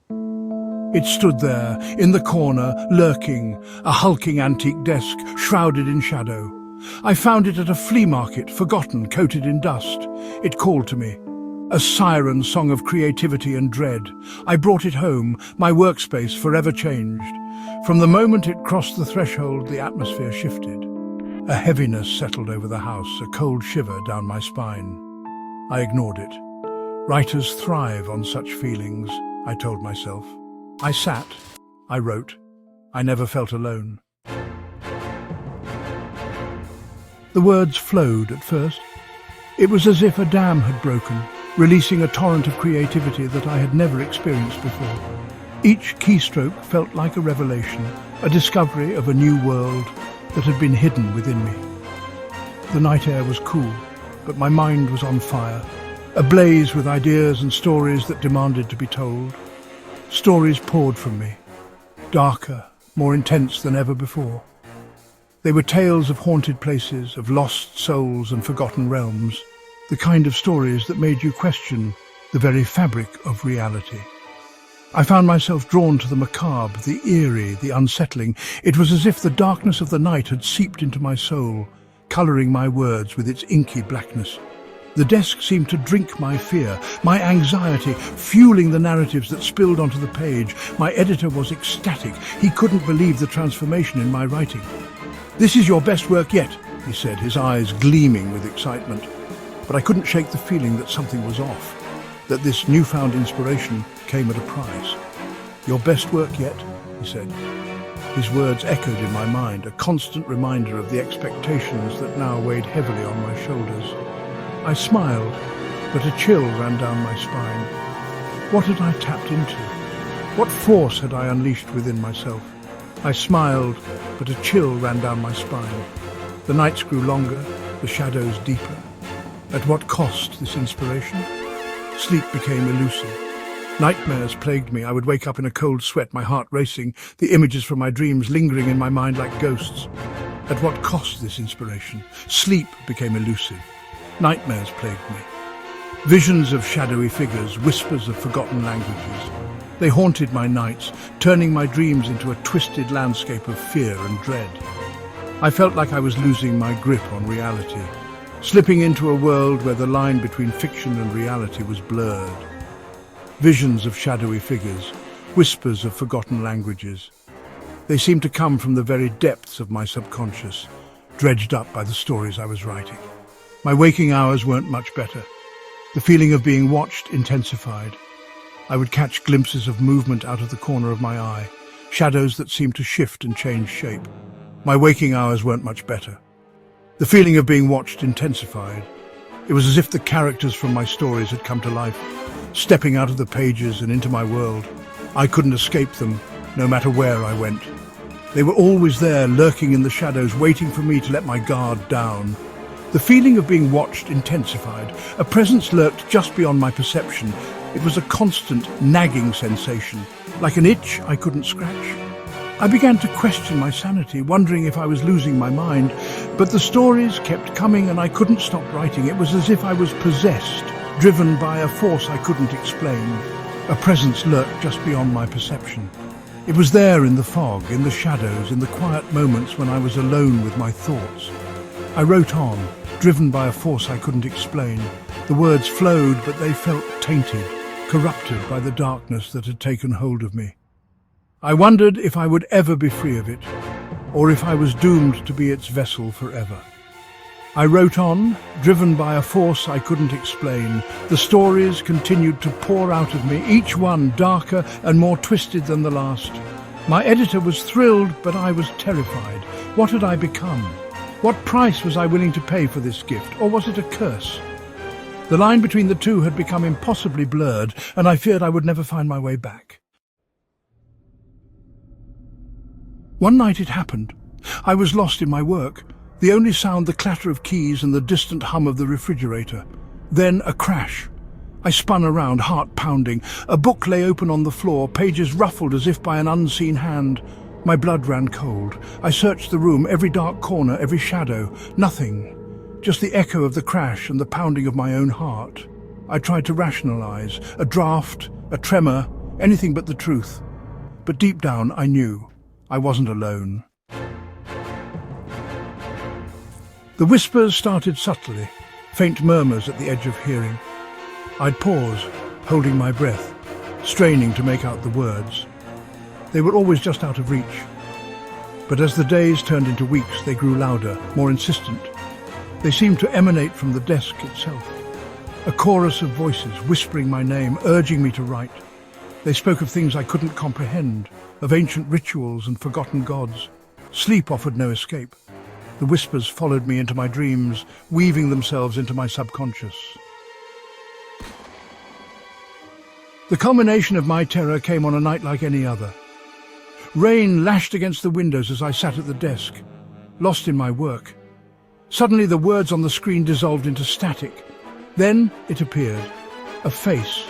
It stood there, in the corner, lurking, a hulking antique desk, shrouded in shadow. I found it at a flea market, forgotten, coated in dust. It called to me, a siren song of creativity and dread. I brought it home, my workspace forever changed. From the moment it crossed the threshold, the atmosphere shifted. A heaviness settled over the house, a cold shiver down my spine. I ignored it. Writers thrive on such feelings, I told myself. I sat, I wrote. I never felt alone. The words flowed at first. It was as if a dam had broken, releasing a torrent of creativity that I had never experienced before. Each keystroke felt like a revelation, a discovery of a new world that had been hidden within me. The night air was cool, but my mind was on fire, ablaze with ideas and stories that demanded to be told. Stories poured from me, darker, more intense than ever before. They were tales of haunted places, of lost souls and forgotten realms, the kind of stories that made you question the very fabric of reality. I found myself drawn to the macabre, the eerie, the unsettling. It was as if the darkness of the night had seeped into my soul, colouring my words with its inky blackness. The desk seemed to drink my fear, my anxiety, fueling the narratives that spilled onto the page. My editor was ecstatic. He couldn't believe the transformation in my writing. "This is your best work yet," he said, his eyes gleaming with excitement. But I couldn't shake the feeling that something was off, that this newfound inspiration came at a price. "Your best work yet," he said. His words echoed in my mind, a constant reminder of the expectations that now weighed heavily on my shoulders. I smiled, but a chill ran down my spine. What had I tapped into? What force had I unleashed within myself? I smiled, but a chill ran down my spine. The nights grew longer, the shadows deeper. At what cost, this inspiration? Sleep became elusive. Nightmares plagued me. I would wake up in a cold sweat, my heart racing, the images from my dreams lingering in my mind like ghosts. At what cost, this inspiration? Sleep became elusive. Nightmares plagued me. Visions of shadowy figures, whispers of forgotten languages. They haunted my nights, turning my dreams into a twisted landscape of fear and dread. I felt like I was losing my grip on reality, slipping into a world where the line between fiction and reality was blurred. Visions of shadowy figures, whispers of forgotten languages. They seemed to come from the very depths of my subconscious, dredged up by the stories I was writing. My waking hours weren't much better. The feeling of being watched intensified. I would catch glimpses of movement out of the corner of my eye, shadows that seemed to shift and change shape. My waking hours weren't much better. The feeling of being watched intensified. It was as if the characters from my stories had come to life, stepping out of the pages and into my world. I couldn't escape them, no matter where I went. They were always there, lurking in the shadows, waiting for me to let my guard down. The feeling of being watched intensified. A presence lurked just beyond my perception. It was a constant, nagging sensation, like an itch I couldn't scratch. I began to question my sanity, wondering if I was losing my mind, but the stories kept coming and I couldn't stop writing. It was as if I was possessed, driven by a force I couldn't explain. A presence lurked just beyond my perception. It was there in the fog, in the shadows, in the quiet moments when I was alone with my thoughts. I wrote on, driven by a force I couldn't explain. The words flowed, but they felt tainted, corrupted by the darkness that had taken hold of me. I wondered if I would ever be free of it, or if I was doomed to be its vessel forever. I wrote on, driven by a force I couldn't explain. The stories continued to pour out of me, each one darker and more twisted than the last. My editor was thrilled, but I was terrified. What had I become? What price was I willing to pay for this gift, or was it a curse? The line between the two had become impossibly blurred, and I feared I would never find my way back. One night it happened. I was lost in my work. The only sound, the clatter of keys and the distant hum of the refrigerator. Then a crash. I spun around, heart pounding. A book lay open on the floor, pages ruffled as if by an unseen hand. My blood ran cold. I searched the room, every dark corner, every shadow. Nothing. Just the echo of the crash and the pounding of my own heart. I tried to rationalize. A draft, a tremor, anything but the truth. But deep down, I knew I wasn't alone. The whispers started subtly, faint murmurs at the edge of hearing. I'd pause, holding my breath, straining to make out the words. They were always just out of reach. But as the days turned into weeks, they grew louder, more insistent. They seemed to emanate from the desk itself. A chorus of voices whispering my name, urging me to write. They spoke of things I couldn't comprehend, of ancient rituals and forgotten gods. Sleep offered no escape. The whispers followed me into my dreams, weaving themselves into my subconscious. The culmination of my terror came on a night like any other. Rain lashed against the windows as I sat at the desk, lost in my work. Suddenly the words on the screen dissolved into static. Then it appeared. A face,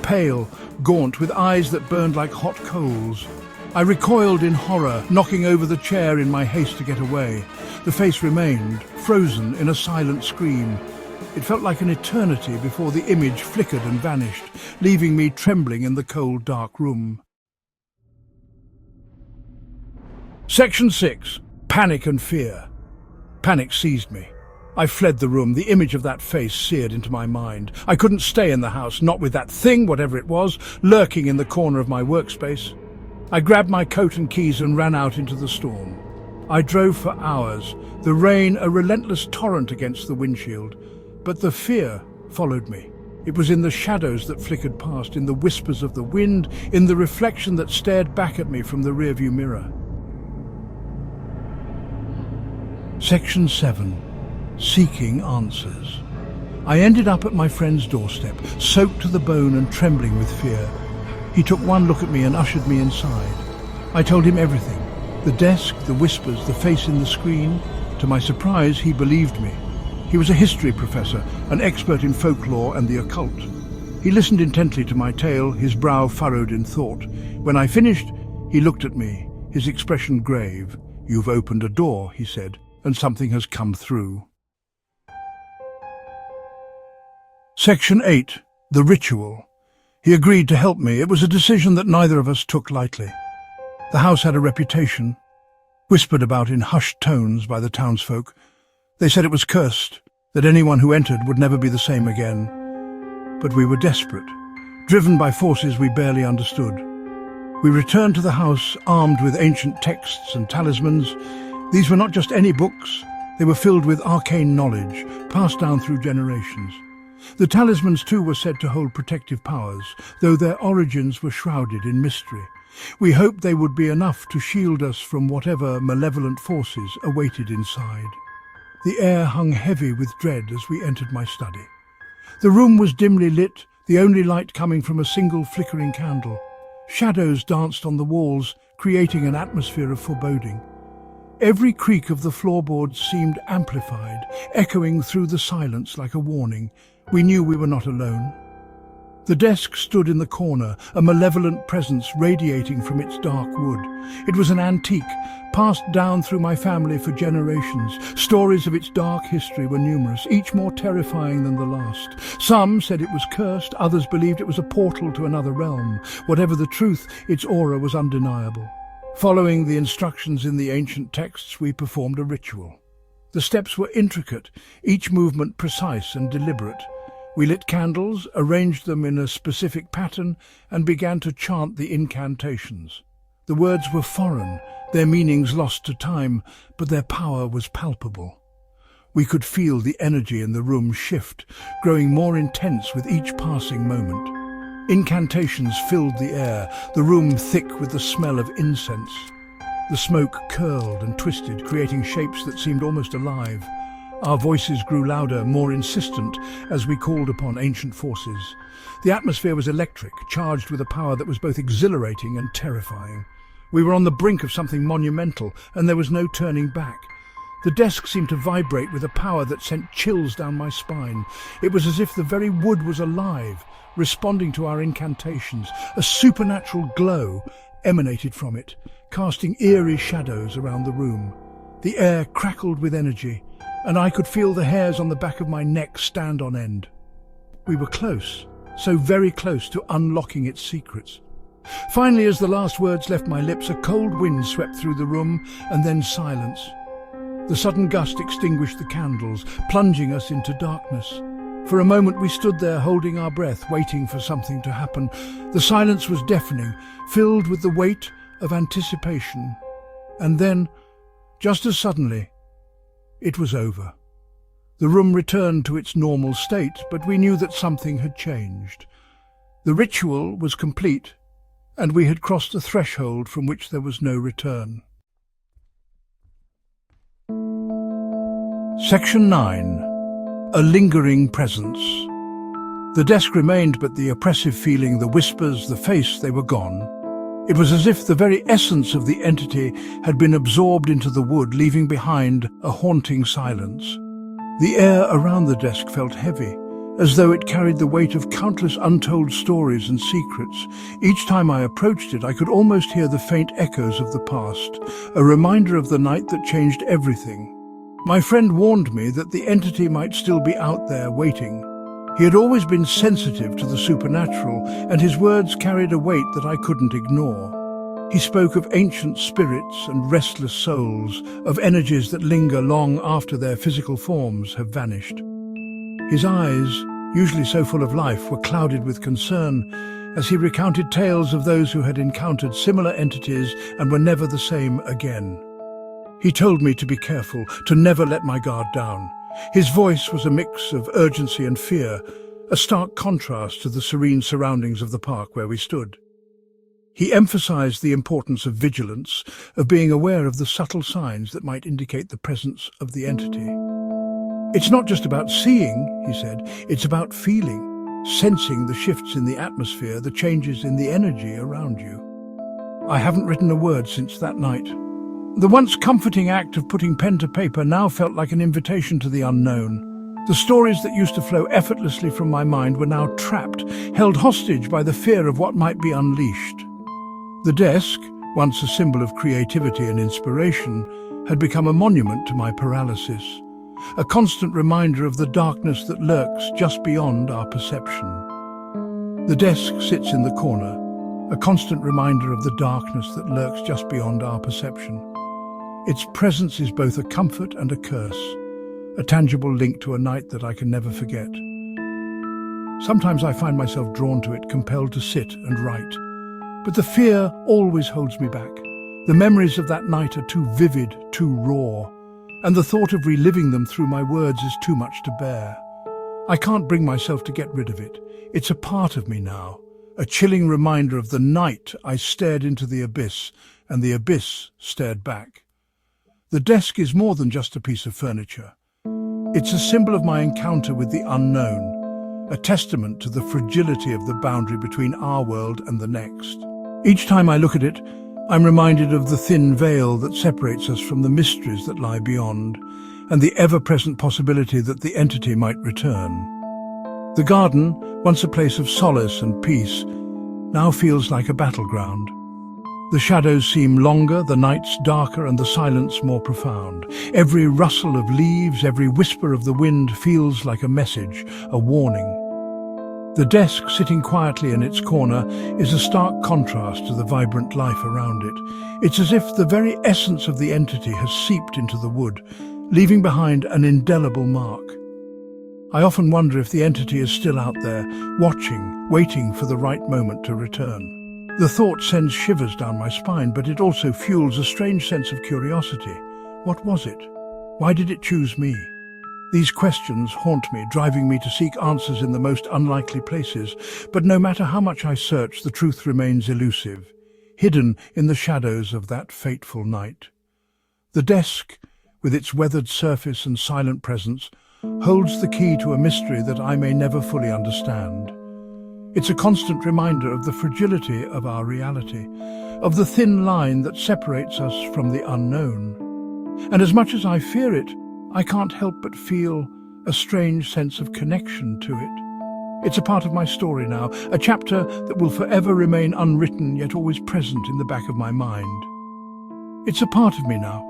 pale, gaunt, with eyes that burned like hot coals. I recoiled in horror, knocking over the chair in my haste to get away. The face remained, frozen in a silent scream. It felt like an eternity before the image flickered and vanished, leaving me trembling in the cold, dark room. Section 6. Panic and fear. Panic seized me. I fled the room, the image of that face seared into my mind. I couldn't stay in the house, not with that thing, whatever it was, lurking in the corner of my workspace. I grabbed my coat and keys and ran out into the storm. I drove for hours, the rain a relentless torrent against the windshield. But the fear followed me. It was in the shadows that flickered past, in the whispers of the wind, in the reflection that stared back at me from the rearview mirror. Section 7. Seeking answers. I ended up at my friend's doorstep, soaked to the bone and trembling with fear. He took one look at me and ushered me inside. I told him everything. The desk, the whispers, the face in the screen. To my surprise, he believed me. He was a history professor, an expert in folklore and the occult. He listened intently to my tale, his brow furrowed in thought. When I finished, he looked at me, his expression grave. "You've opened a door," he said, "and something has come through." Section 8. The Ritual. He agreed to help me. It was a decision that neither of us took lightly. The house had a reputation, whispered about in hushed tones by the townsfolk. They said it was cursed, that anyone who entered would never be the same again. But we were desperate, driven by forces we barely understood. We returned to the house armed with ancient texts and talismans. These were not just any books. They were filled with arcane knowledge, passed down through generations. The talismans too were said to hold protective powers, though their origins were shrouded in mystery. We hoped they would be enough to shield us from whatever malevolent forces awaited inside. The air hung heavy with dread as we entered my study. The room was dimly lit, the only light coming from a single flickering candle. Shadows danced on the walls, creating an atmosphere of foreboding. Every creak of the floorboards seemed amplified, echoing through the silence like a warning. We knew we were not alone. The desk stood in the corner, a malevolent presence radiating from its dark wood. It was an antique, passed down through my family for generations. Stories of its dark history were numerous, each more terrifying than the last. Some said it was cursed, others believed it was a portal to another realm. Whatever the truth, its aura was undeniable. Following the instructions in the ancient texts, we performed a ritual. The steps were intricate, each movement precise and deliberate. We lit candles, arranged them in a specific pattern, and began to chant the incantations. The words were foreign, their meanings lost to time, but their power was palpable. We could feel the energy in the room shift, growing more intense with each passing moment. Incantations filled the air, the room thick with the smell of incense. The smoke curled and twisted, creating shapes that seemed almost alive. Our voices grew louder, more insistent, as we called upon ancient forces. The atmosphere was electric, charged with a power that was both exhilarating and terrifying. We were on the brink of something monumental, and there was no turning back. The desk seemed to vibrate with a power that sent chills down my spine. It was as if the very wood was alive, responding to our incantations. A supernatural glow emanated from it, casting eerie shadows around the room. The air crackled with energy, and I could feel the hairs on the back of my neck stand on end. We were close, so very close to unlocking its secrets. Finally, as the last words left my lips, a cold wind swept through the room, and then silence. The sudden gust extinguished the candles, plunging us into darkness. For a moment we stood there holding our breath, waiting for something to happen. The silence was deafening, filled with the weight of anticipation. And then, just as suddenly, it was over. The room returned to its normal state, but we knew that something had changed. The ritual was complete, and we had crossed a threshold from which there was no return. Section 9. A lingering presence. The desk remained, but the oppressive feeling, the whispers, the face, they were gone. It was as if the very essence of the entity had been absorbed into the wood, leaving behind a haunting silence. The air around the desk felt heavy, as though it carried the weight of countless untold stories and secrets. Each time I approached it, I could almost hear the faint echoes of the past, a reminder of the night that changed everything. My friend warned me that the entity might still be out there waiting. He had always been sensitive to the supernatural, and his words carried a weight that I couldn't ignore. He spoke of ancient spirits and restless souls, of energies that linger long after their physical forms have vanished. His eyes, usually so full of life, were clouded with concern as he recounted tales of those who had encountered similar entities and were never the same again. He told me to be careful, to never let my guard down. His voice was a mix of urgency and fear, a stark contrast to the serene surroundings of the park where we stood. He emphasized the importance of vigilance, of being aware of the subtle signs that might indicate the presence of the entity. It's not just about seeing, he said, it's about feeling, sensing the shifts in the atmosphere, the changes in the energy around you. I haven't written a word since that night. The once comforting act of putting pen to paper now felt like an invitation to the unknown. The stories that used to flow effortlessly from my mind were now trapped, held hostage by the fear of what might be unleashed. The desk, once a symbol of creativity and inspiration, had become a monument to my paralysis, a constant reminder of the darkness that lurks just beyond our perception. The desk sits in the corner, a constant reminder of the darkness that lurks just beyond our perception. Its presence is both a comfort and a curse, a tangible link to a night that I can never forget. Sometimes I find myself drawn to it, compelled to sit and write. But the fear always holds me back. The memories of that night are too vivid, too raw, and the thought of reliving them through my words is too much to bear. I can't bring myself to get rid of it. It's a part of me now, a chilling reminder of the night I stared into the abyss, and the abyss stared back. The desk is more than just a piece of furniture. It's a symbol of my encounter with the unknown, a testament to the fragility of the boundary between our world and the next. Each time I look at it, I'm reminded of the thin veil that separates us from the mysteries that lie beyond, and the ever-present possibility that the entity might return. The garden, once a place of solace and peace, now feels like a battleground. The shadows seem longer, the nights darker, and the silence more profound. Every rustle of leaves, every whisper of the wind feels like a message, a warning. The desk, sitting quietly in its corner, is a stark contrast to the vibrant life around it. It's as if the very essence of the entity has seeped into the wood, leaving behind an indelible mark. I often wonder if the entity is still out there, watching, waiting for the right moment to return. The thought sends shivers down my spine, but it also fuels a strange sense of curiosity. What was it? Why did it choose me? These questions haunt me, driving me to seek answers in the most unlikely places. But no matter how much I search, the truth remains elusive, hidden in the shadows of that fateful night. The desk, with its weathered surface and silent presence, holds the key to a mystery that I may never fully understand. It's a constant reminder of the fragility of our reality, of the thin line that separates us from the unknown. And as much as I fear it, I can't help but feel a strange sense of connection to it. It's a part of my story now, a chapter that will forever remain unwritten yet always present in the back of my mind. It's a part of me now,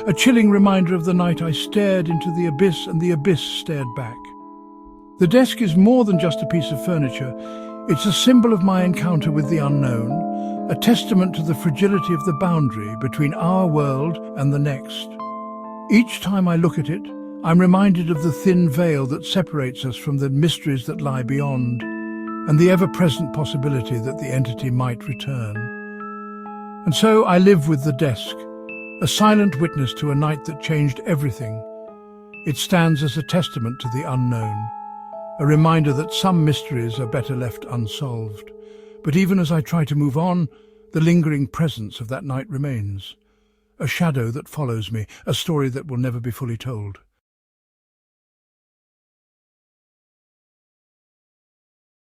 a chilling reminder of the night I stared into the abyss and the abyss stared back. The desk is more than just a piece of furniture. It's a symbol of my encounter with the unknown, a testament to the fragility of the boundary between our world and the next. Each time I look at it, I'm reminded of the thin veil that separates us from the mysteries that lie beyond, and the ever-present possibility that the entity might return. And so I live with the desk, a silent witness to a night that changed everything. It stands as a testament to the unknown, a reminder that some mysteries are better left unsolved. But even as I try to move on, the lingering presence of that night remains. A shadow that follows me, a story that will never be fully told.